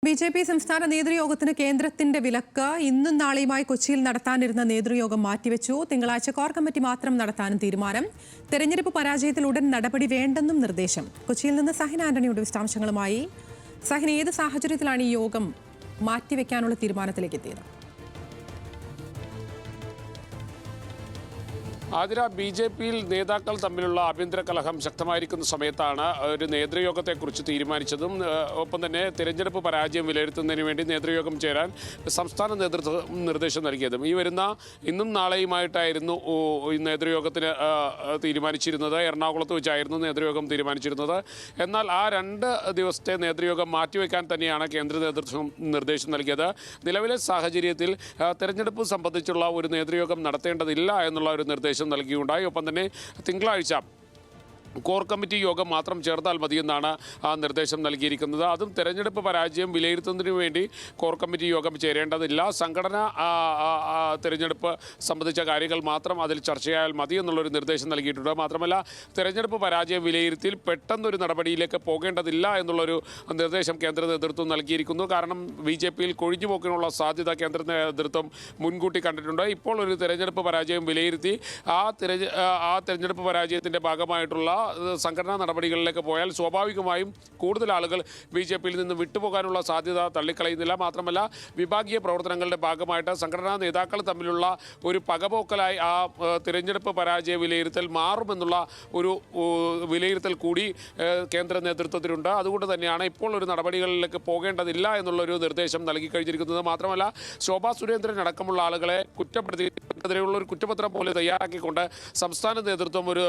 BJP. സംസ്ഥാന നേതൃയോഗത്തിന് കേന്ദ്രത്തിന്റെ വിലക്ക് ഇന്നും നാളെയുമായി കൊച്ചിയിൽ നടത്താനിരുന്ന നേതൃയോഗം മാറ്റിവെച്ചു. തിങ്കളാഴ്ച കോർ കമ്മിറ്റി മാത്രം നടത്താനും തീരുമാനം. തെരഞ്ഞെടുപ്പ് പരാജയത്തിൽ ഉടൻ നടപടി വേണ്ടെന്നും നിർദ്ദേശം. കൊച്ചിയിൽ നിന്ന് സഹിൻ ആന്റണിയുടെ വിശദാംശങ്ങളുമായി. സഹിൻ, ഏത് സാഹചര്യത്തിലാണ് ഈ യോഗം മാറ്റിവെക്കാനുള്ള തീരുമാനത്തിലേക്ക് എത്തിയത്? ആതിര, ബി.ജെ.പിയിൽ നേതാക്കൾ തമ്മിലുള്ള ആഭ്യന്തര കലഹം ശക്തമായിരിക്കുന്ന സമയത്താണ് ഒരു നേതൃയോഗത്തെക്കുറിച്ച് തീരുമാനിച്ചതും ഒപ്പം തന്നെ തിരഞ്ഞെടുപ്പ് പരാജയം വിലയിരുത്തുന്നതിന് വേണ്ടി നേതൃയോഗം ചേരാൻ സംസ്ഥാന നേതൃത്വം നിർദ്ദേശം നൽകിയതും. ഈ വരുന്ന ഇന്നും നാളെയുമായിട്ടായിരുന്നു ഈ നേതൃയോഗത്തിന് തീരുമാനിച്ചിരുന്നത്. എറണാകുളത്ത് വെച്ചായിരുന്നു നേതൃയോഗം തീരുമാനിച്ചിരുന്നത്. എന്നാൽ ആ 2 ദിവസത്തെ നേതൃയോഗം മാറ്റിവെക്കാൻ തന്നെയാണ് കേന്ദ്ര നേതൃത്വം നിർദ്ദേശം നൽകിയത്. നിലവിലെ സാഹചര്യത്തിൽ തെരഞ്ഞെടുപ്പ് സംബന്ധിച്ചുള്ള ഒരു നേതൃയോഗം നടത്തേണ്ടതില്ല എന്നുള്ള ഒരു നിർദ്ദേശം നൽകിയുണ്ടായി. ഒപ്പം തന്നെ തിങ്കളാഴ്ച കോർ കമ്മിറ്റി യോഗം മാത്രം ചേർത്താൽ മതിയെന്നാണ് ആ നിർദ്ദേശം നൽകിയിരിക്കുന്നത്. അതും തെരഞ്ഞെടുപ്പ് പരാജയം വിലയിരുത്തുന്നതിന് വേണ്ടി കോർ കമ്മിറ്റി യോഗം ചേരേണ്ടതില്ല. സംഘടന തെരഞ്ഞെടുപ്പ് സംബന്ധിച്ച കാര്യങ്ങൾ മാത്രം അതിൽ ചർച്ചയായാൽ മതി എന്നുള്ളൊരു നിർദ്ദേശം നൽകിയിട്ടുണ്ട്. മാത്രമല്ല, തെരഞ്ഞെടുപ്പ് പരാജയം വിലയിരുത്തിയിൽ പെട്ടെന്നൊരു നടപടിയിലേക്ക് പോകേണ്ടതില്ല എന്നുള്ളൊരു നിർദ്ദേശം കേന്ദ്ര നേതൃത്വം നൽകിയിരിക്കുന്നു. കാരണം ബി.ജെ.പിയിൽ കൊഴിഞ്ഞുപോക്കിനുള്ള സാധ്യത കേന്ദ്ര നേതൃത്വം മുൻകൂട്ടി കണ്ടിട്ടുണ്ട്. ഇപ്പോൾ ഒരു തെരഞ്ഞെടുപ്പ് പരാജയം വിലയിരുത്തി ആ തെരഞ്ഞെടുപ്പ് പരാജയത്തിൻ്റെ ഭാഗമായിട്ടുള്ള സംഘടനാ നടപടികളിലേക്ക് പോയാൽ സ്വാഭാവികമായും കൂടുതൽ ആളുകൾ ബി.ജെ.പിയിൽ നിന്ന് വിട്ടുപോകാനുള്ള സാധ്യത തള്ളിക്കളയുന്നില്ല. മാത്രമല്ല, വിഭാഗീയ പ്രവർത്തനങ്ങളുടെ ഭാഗമായിട്ട് സംഘടനാ നേതാക്കൾ തമ്മിലുള്ള ഒരു പകപോക്കലായി ആ തിരഞ്ഞെടുപ്പ് പരാജയ വിലയിരുത്തൽ മാറുമെന്നുള്ള ഒരു വിലയിരുത്തൽ കൂടി കേന്ദ്ര നേതൃത്വത്തിനുണ്ട്. അതുകൊണ്ട് തന്നെയാണ് ഇപ്പോൾ ഒരു നടപടികളിലേക്ക് പോകേണ്ടതില്ല എന്നുള്ളൊരു നിർദ്ദേശം നൽകി കഴിഞ്ഞിരിക്കുന്നത്. മാത്രമല്ല, ശോഭാ സുരേന്ദ്രൻ അടക്കമുള്ള ആളുകളെ കുറ്റപ്പെടുത്തിയതിനെതിരെയുള്ള ഒരു കുറ്റപത്രം പോലെ തയ്യാറാക്കിക്കൊണ്ട് സംസ്ഥാന നേതൃത്വം ഒരു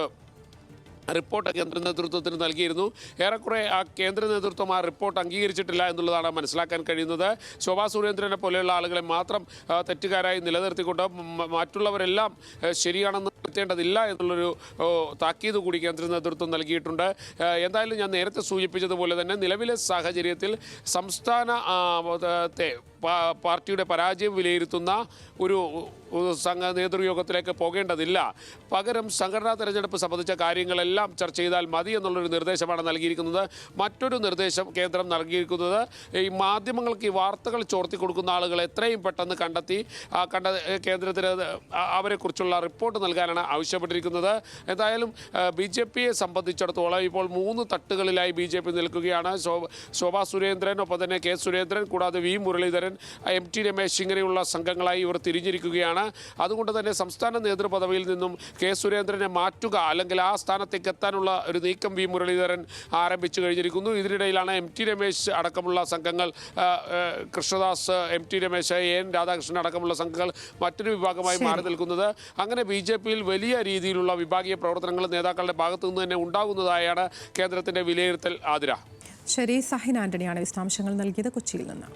റിപ്പോർട്ട് കേന്ദ്ര നേതൃത്വത്തിന് നൽകിയിരുന്നു. ഏറെക്കുറെ ആ കേന്ദ്ര നേതൃത്വം ആ റിപ്പോർട്ട് അംഗീകരിച്ചിട്ടില്ല എന്നുള്ളതാണ് മനസ്സിലാക്കാൻ കഴിയുന്നത്. ശോഭാ സുരേന്ദ്രനെ പോലെയുള്ള ആളുകളെ മാത്രം തെറ്റുകാരായി നിലനിർത്തിക്കൊണ്ട് മറ്റുള്ളവരെല്ലാം ശരിയാണെന്ന് വരുത്തേണ്ടതില്ല എന്നുള്ളൊരു താക്കീത് കൂടി കേന്ദ്ര നേതൃത്വം നൽകിയിട്ടുണ്ട്. എന്തായാലും ഞാൻ നേരത്തെ സൂചിപ്പിച്ചതുപോലെ തന്നെ നിലവിലെ സാഹചര്യത്തിൽ സംസ്ഥാന പാർട്ടിയുടെ പരാജയം വിലയിരുത്തുന്ന ഒരു നേതൃയോഗത്തിലേക്ക് പോകേണ്ടതില്ല. പകരം സംഘടനാ തെരഞ്ഞെടുപ്പ് സംബന്ധിച്ച കാര്യങ്ങളെല്ലാം ചർച്ച ചെയ്താൽ മതി എന്നുള്ളൊരു നിർദ്ദേശമാണ് നൽകിയിരിക്കുന്നത്. മറ്റൊരു നിർദ്ദേശം കേന്ദ്രം നൽകിയിരിക്കുന്നത് ഈ മാധ്യമങ്ങൾക്ക് ഈ വാർത്തകൾ ചോർത്തി കൊടുക്കുന്ന ആളുകൾ എത്രയും പെട്ടെന്ന് കണ്ടെത്തി കേന്ദ്രത്തിന് അവരെക്കുറിച്ചുള്ള റിപ്പോർട്ട് നൽകാനാണ് ആവശ്യപ്പെട്ടിരിക്കുന്നത്. എന്തായാലും ബി.ജെ.പിയെ സംബന്ധിച്ചിടത്തോളം ഇപ്പോൾ 3 തട്ടുകളിലായി ബി.ജെ.പി നിൽക്കുകയാണ്. ശോഭാ സുരേന്ദ്രൻ, ഒപ്പം തന്നെ കെ സുരേന്ദ്രൻ, കൂടാതെ വി മുരളീധരൻ, എം.ടി. രമേശ് ഇങ്ങനെയുള്ള സംഘങ്ങളായി ഇവർ തിരിഞ്ഞിരിക്കുകയാണ്. അതുകൊണ്ട് തന്നെ സംസ്ഥാന നേതൃപദവിയിൽ നിന്നും കെ സുരേന്ദ്രനെ മാറ്റുക അല്ലെങ്കിൽ ആ സ്ഥാനത്തേക്ക് എത്താനുള്ള ഒരു നീക്കം വി മുരളീധരൻ ആരംഭിച്ചു കഴിഞ്ഞിരിക്കുന്നു. ഇതിനിടയിലാണ് എം.ടി. രമേശ് അടക്കമുള്ള സംഘങ്ങൾ, കൃഷ്ണദാസ്, എം.ടി. രമേശ്, എൻ രാധാകൃഷ്ണൻ അടക്കമുള്ള സംഘങ്ങൾ മറ്റൊരു വിഭാഗമായി മാറി നിൽക്കുന്നത്. അങ്ങനെ ബി.ജെ.പിയിൽ വലിയ രീതിയിലുള്ള വിഭാഗീയ പ്രവർത്തനങ്ങൾ നേതാക്കളുടെ ഭാഗത്തു നിന്ന് തന്നെ ഉണ്ടാകുന്നതായാണ് കേന്ദ്രത്തിന്റെ വിലയിരുത്തൽ. ആതിര. ശരി, സഹിൻ ആന്റണിയാണ് വിശദാംശങ്ങൾ നൽകിയത് കൊച്ചിയിൽ നിന്ന്.